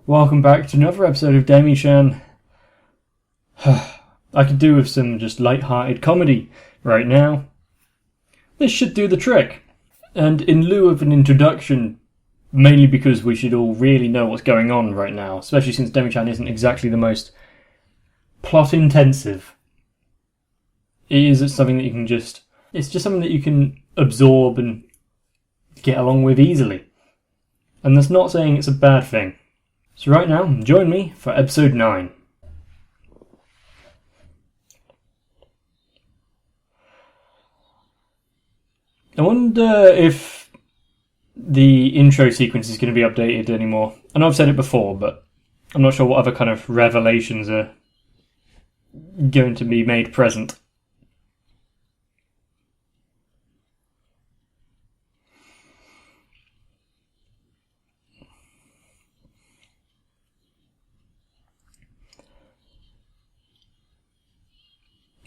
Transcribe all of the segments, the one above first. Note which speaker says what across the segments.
Speaker 1: Welcome back to another episode of Demi-Chan. I could do with some just light-hearted comedy right now. This should do the trick. And in lieu of an introduction, mainly because we should all really know what's going on right now, especially since Demi-Chan isn't exactly the most plot-intensive. It is something that you can just... It's just something that you can absorb and get along with easily. And that's not saying it's a bad thing. So right now, join me for episode 9. I wonder if the intro sequence is going to be updated anymore. I know I've said it before, but I'm not sure what other kind of revelations are going to be made present.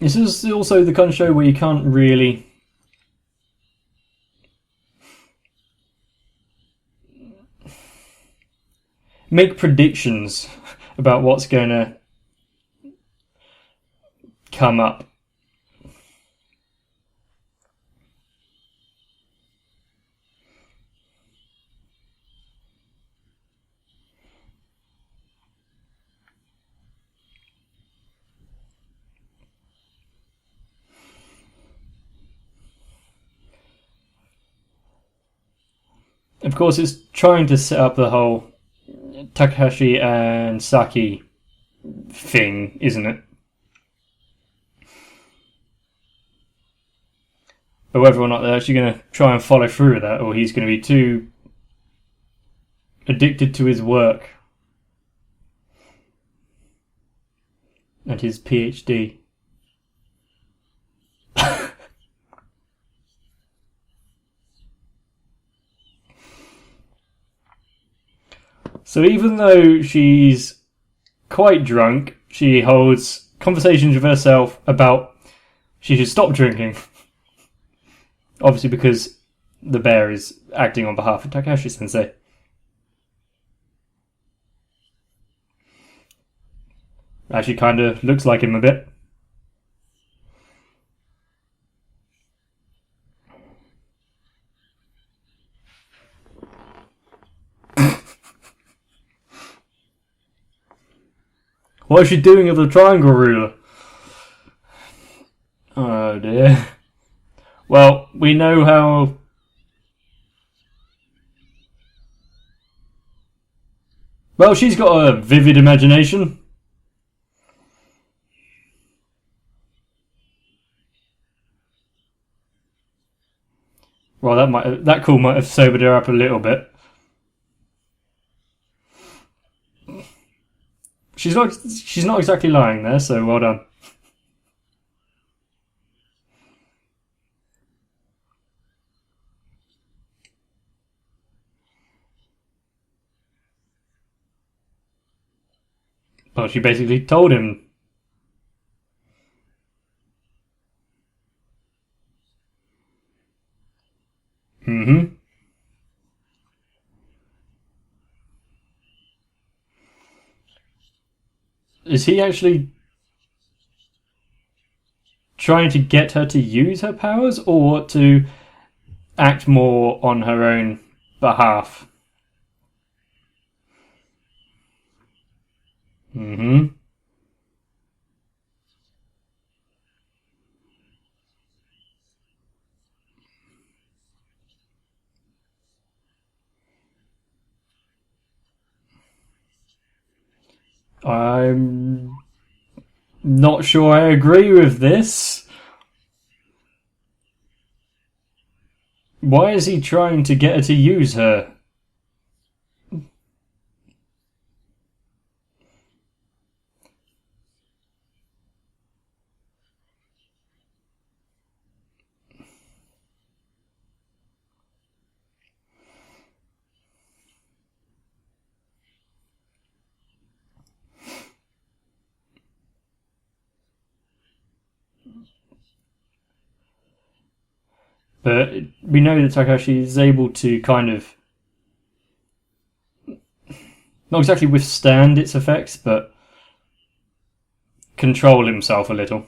Speaker 1: This is also the kind of show where you can't really make predictions about what's going to come up. Of course, it's trying to set up the whole Takahashi and Saki thing, isn't it? But whether or not they're actually going to try and follow through with that, or he's going to be too addicted to his work and his PhD. So even though she's quite drunk, she holds conversations with herself about she should stop drinking. Obviously because the bear is acting on behalf of Takahashi-sensei. Actually kind of looks like him a bit. What is she doing with the triangle ruler? Oh dear. Well, we know how... Well, she's got a vivid imagination. Well, that call might have sobered her up a little bit. She's not exactly lying there, so well done. Well, she basically told him. Mm-hmm. Is he actually trying to get her to use her powers or to act more on her own behalf? Mm-hmm. I'm not sure I agree with this. Why is he trying to get her to use her? But we know that Takahashi is able to kind of not exactly withstand its effects, but control himself a little.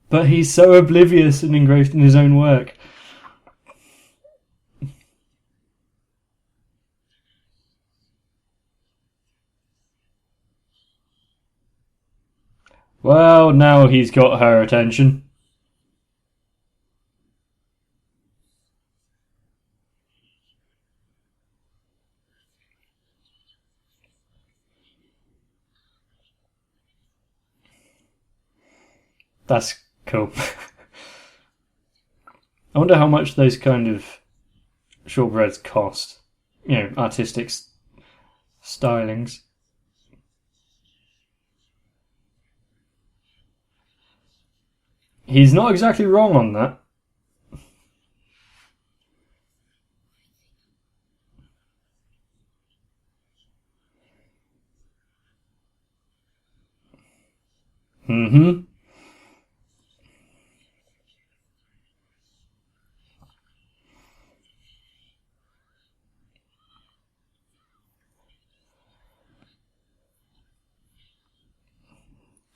Speaker 1: But he's so oblivious and engrossed in his own work. Well, now he's got her attention. That's cool. I wonder how much those kind of shortbreads cost. You know, artistic stylings. He's not exactly wrong on that. Mm-hmm.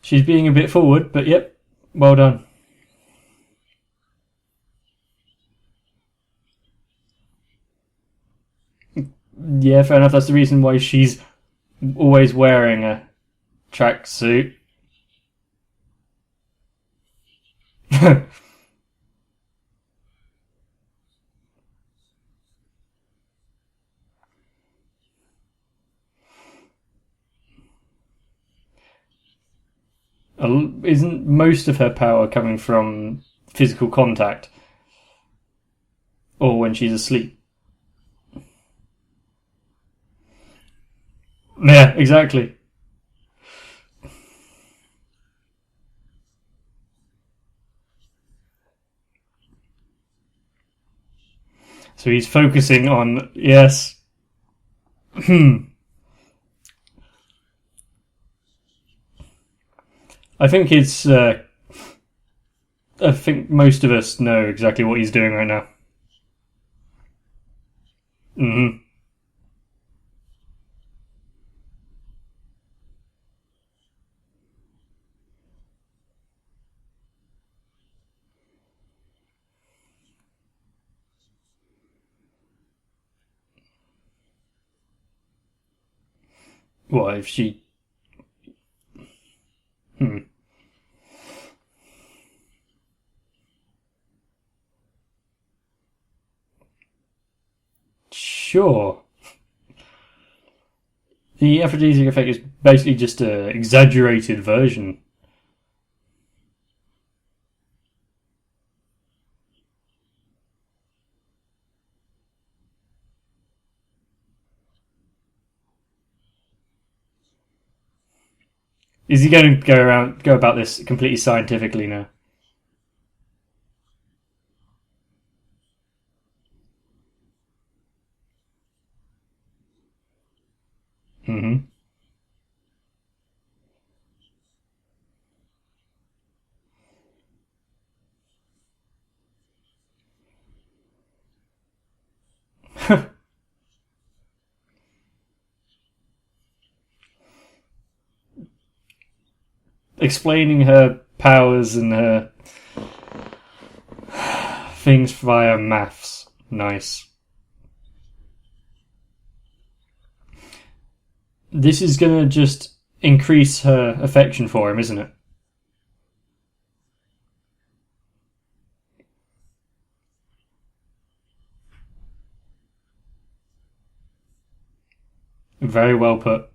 Speaker 1: She's being a bit forward, but yep, well done. Yeah, fair enough. That's the reason why she's always wearing a tracksuit. Isn't most of her power coming from physical contact? Or when she's asleep? Yeah, exactly. So he's focusing on, yes. I think it's. I think most of us know exactly what he's doing right now. Hmm. What if she? Hmm. Sure. The aphrodisiac effect is basically just an exaggerated version. Is he going to go about this completely scientifically now? Hmm. Explaining her powers and her things via maths. Nice. This is going to just increase her affection for him, isn't it? Very well put.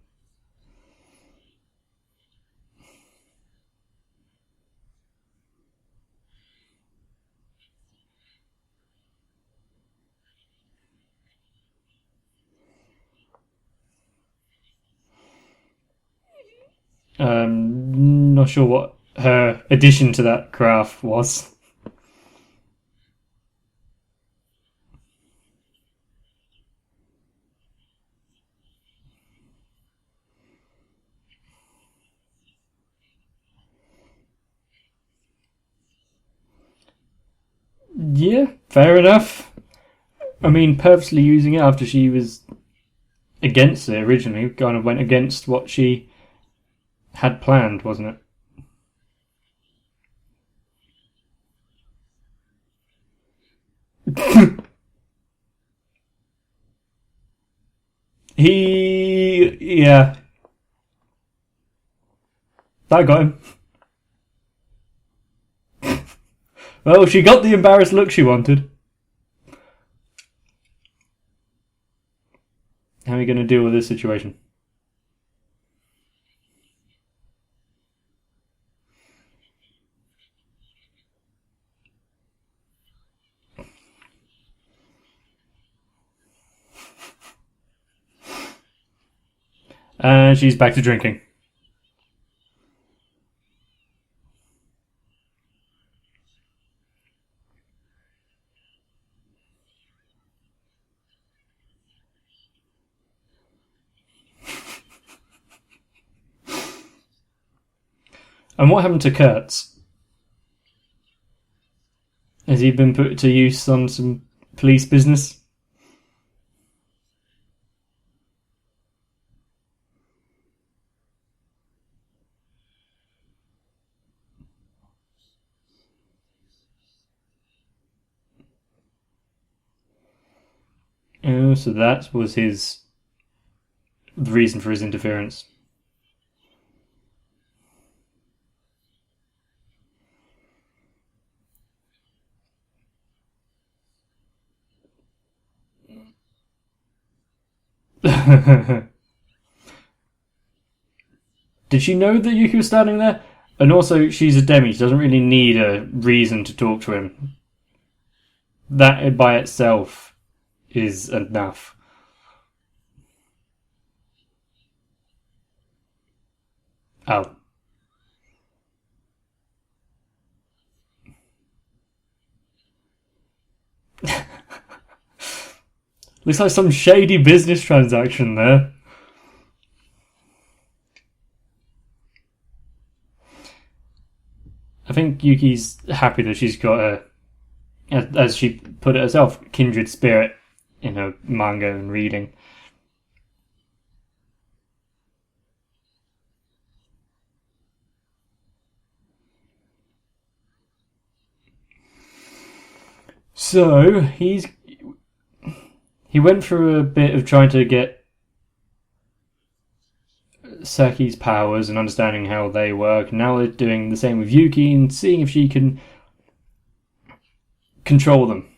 Speaker 1: Not sure what her addition to that graph was. Yeah, fair enough. I mean, purposely using it after she was against it originally, kind of went against what she had planned, wasn't it? Yeah, that got him. Well, she got the embarrassed look she wanted. How are we going to deal with this situation? And she's back to drinking. And what happened to Kurtz? Has he been put to use on some police business? Oh, so that was the reason for his interference. Did she know that Yuki was standing there? And also, she's a Demi. She doesn't really need a reason to talk to him. That by itself is enough. Oh. Looks like some shady business transaction there. I think Yuki's happy that she's got a, as she put it herself, kindred spirit in her manga and reading. So he went through a bit of trying to get Saki's powers and understanding how they work. Now they're doing the same with Yuki and seeing if she can control them.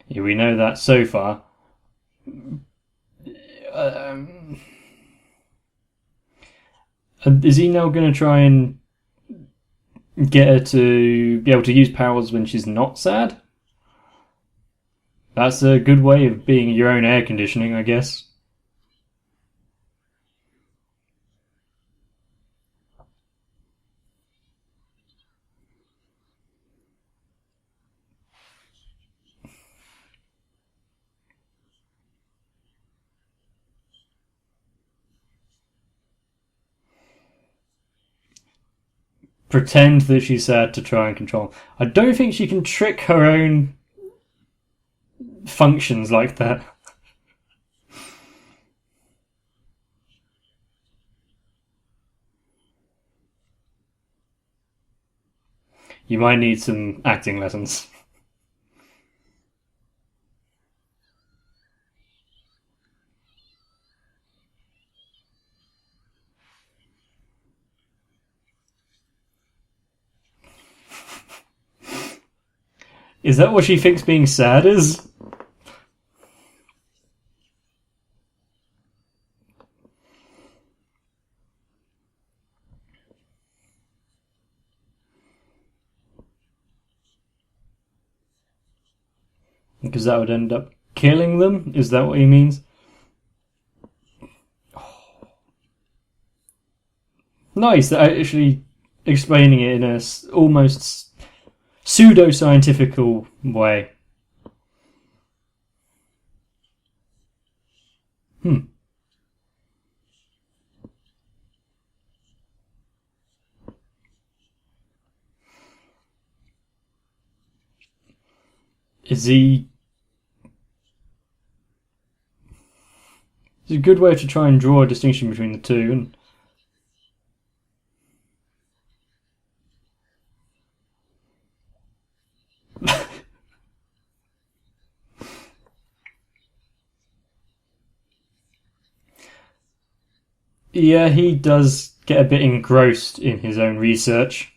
Speaker 1: Yeah, we know that so far. Is he now going to try and get her to be able to use powers when she's not sad? That's a good way of being your own air conditioning, I guess. Pretend that she's sad to try and control. I don't think she can trick her own functions like that. You might need some acting lessons. Is that what she thinks being sad is? Because that would end up killing them? Is that what he means? Nice, actually explaining it in a almost pseudo-scientifical way. Hmm. Is he? It's a good way to try and draw a distinction between the two. And yeah, he does get a bit engrossed in his own research.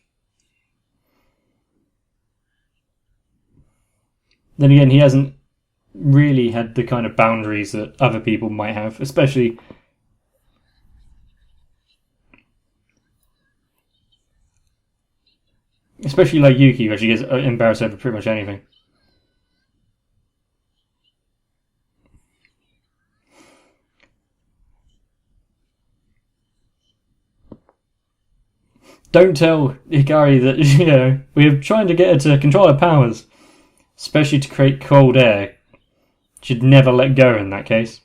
Speaker 1: Then again, he hasn't really had the kind of boundaries that other people might have, especially like Yuki, where she gets embarrassed over pretty much anything. Don't tell Hikari that we're trying to get her to control her powers, especially to create cold air. She'd never let go in that case.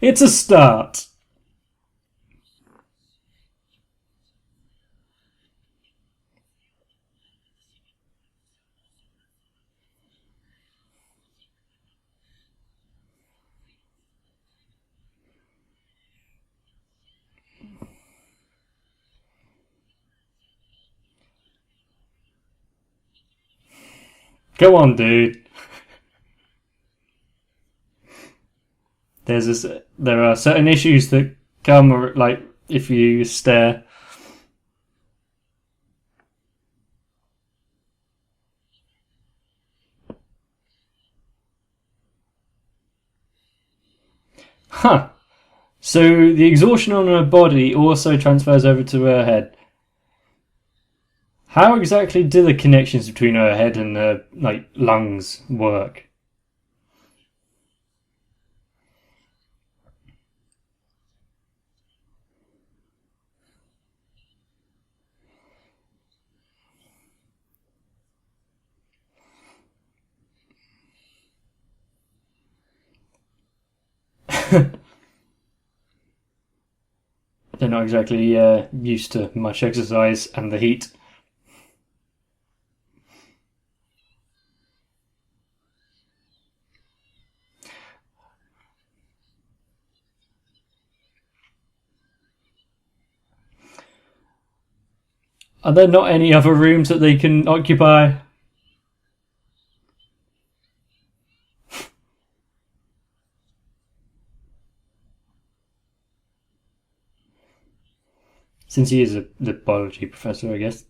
Speaker 1: It's a start. Go on, dude. There are certain issues that come like if you stare. Huh. So the exhaustion on her body also transfers over to her head. How exactly do the connections between her head and her lungs work? They're not exactly used to much exercise and the heat. Are there not any other rooms that they can occupy? Since he is the biology professor, I guess.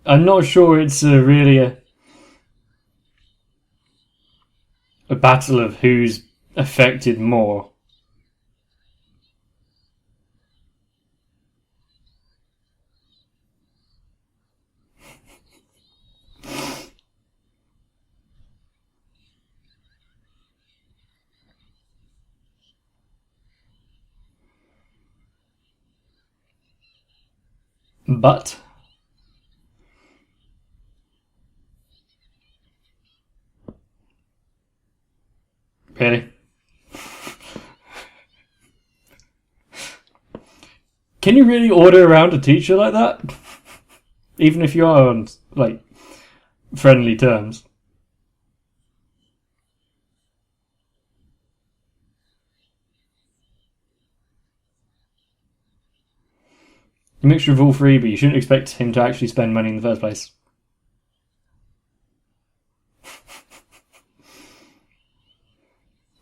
Speaker 1: I'm not sure it's really a battle of who's affected more. But, really? Can you really order around a teacher like that? Even if you are on, friendly terms. A mixture of all three, but you shouldn't expect him to actually spend money in the first place.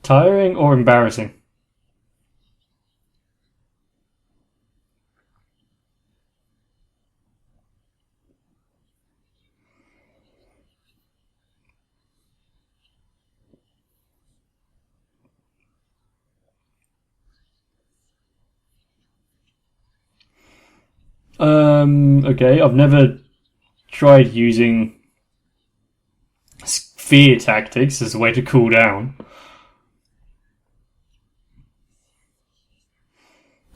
Speaker 1: Tiring or embarrassing? Okay, I've never tried using fear tactics as a way to cool down.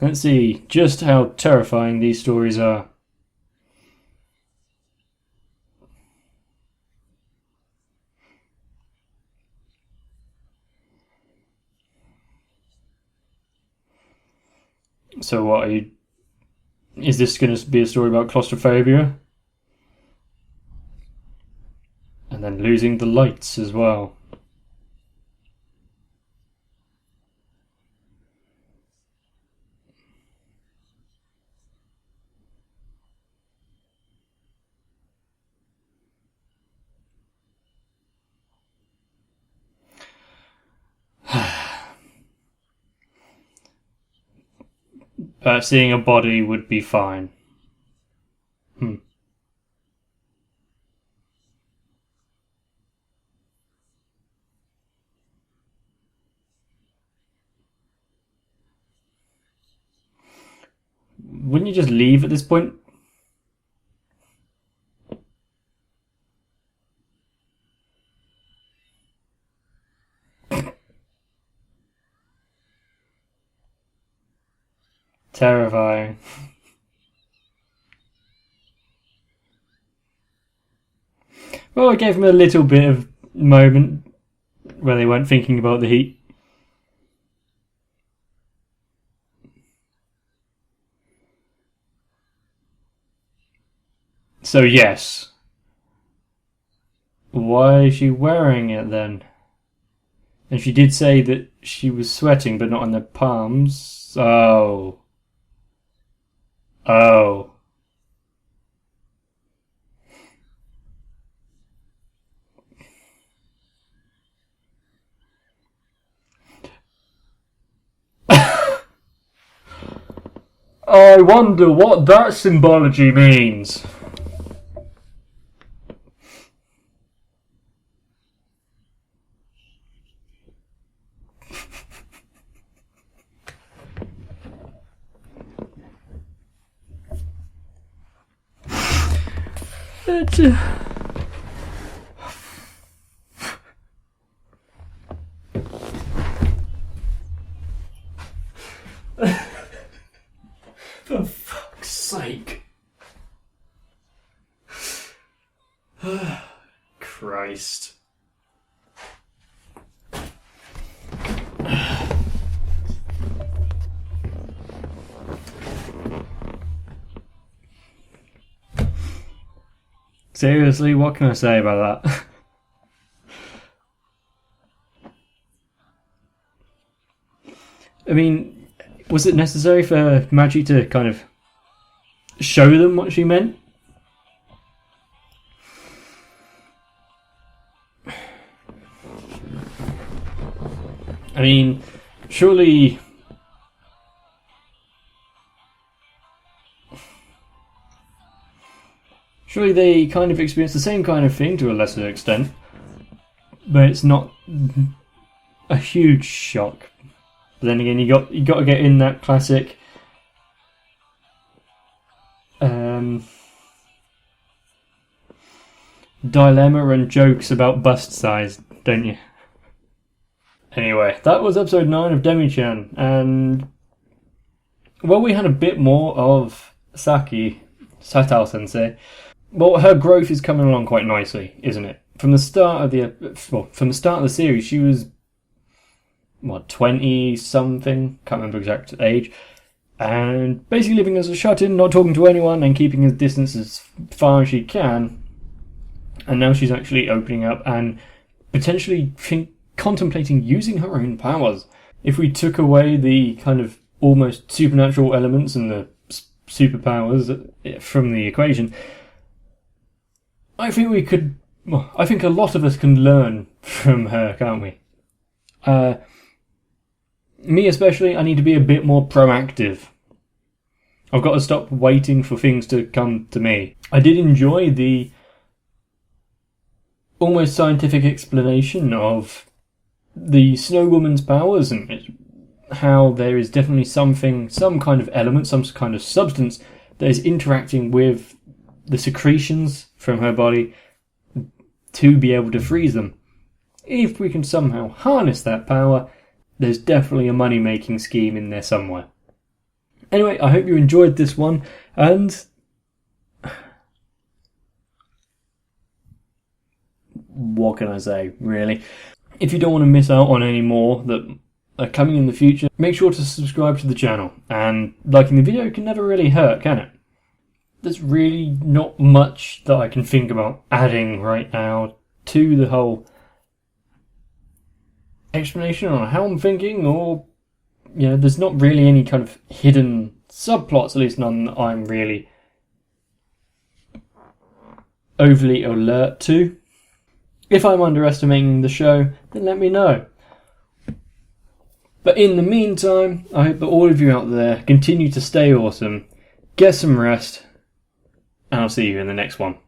Speaker 1: Let's see just how terrifying these stories are. So what, is this going to be a story about claustrophobia? And then losing the lights as well. Seeing a body would be fine. Wouldn't you just leave at this point? Terrifying. Well, I gave them a little bit of moment where they weren't thinking about the heat. So yes. Why is she wearing it then? And she did say that she was sweating, but not on the palms. Oh. Oh. I wonder what that symbology means. For fuck's sake. Christ. Seriously, what can I say about that? I mean, was it necessary for Magi to kind of show them what she meant? I mean, surely they kind of experience the same kind of thing to a lesser extent, but it's not a huge shock. But then again, you got to get in that classic dilemma and jokes about bust size, don't you? Anyway, that was episode 9 of Demi-Chan, and well, we had a bit more of Satao Sensei. Well, her growth is coming along quite nicely, isn't it? From the start of the series, she was 20 something, can't remember exact age, and basically living as a shut-in, not talking to anyone, and keeping his distance as far as she can. And now she's actually opening up and potentially contemplating using her own powers. If we took away the kind of almost supernatural elements and the superpowers from the equation, I think we could. Well, I think a lot of us can learn from her, can't we? Me especially, I need to be a bit more proactive. I've got to stop waiting for things to come to me. I did enjoy the almost scientific explanation of the Snow Woman's powers and how there is definitely some kind of element, some kind of substance that is interacting with the secretions from her body to be able to freeze them. If we can somehow harness that power, there's definitely a money-making scheme in there somewhere. Anyway, I hope you enjoyed this one, and what can I say, really? If you don't want to miss out on any more that are coming in the future, make sure to subscribe to the channel, and liking the video can never really hurt, can it? There's really not much that I can think about adding right now to the whole explanation on how I'm thinking, or, you know, there's not really any kind of hidden subplots, at least none that I'm really overly alert to. If I'm underestimating the show, then let me know. But in the meantime, I hope that all of you out there continue to stay awesome, get some rest, and I'll see you in the next one.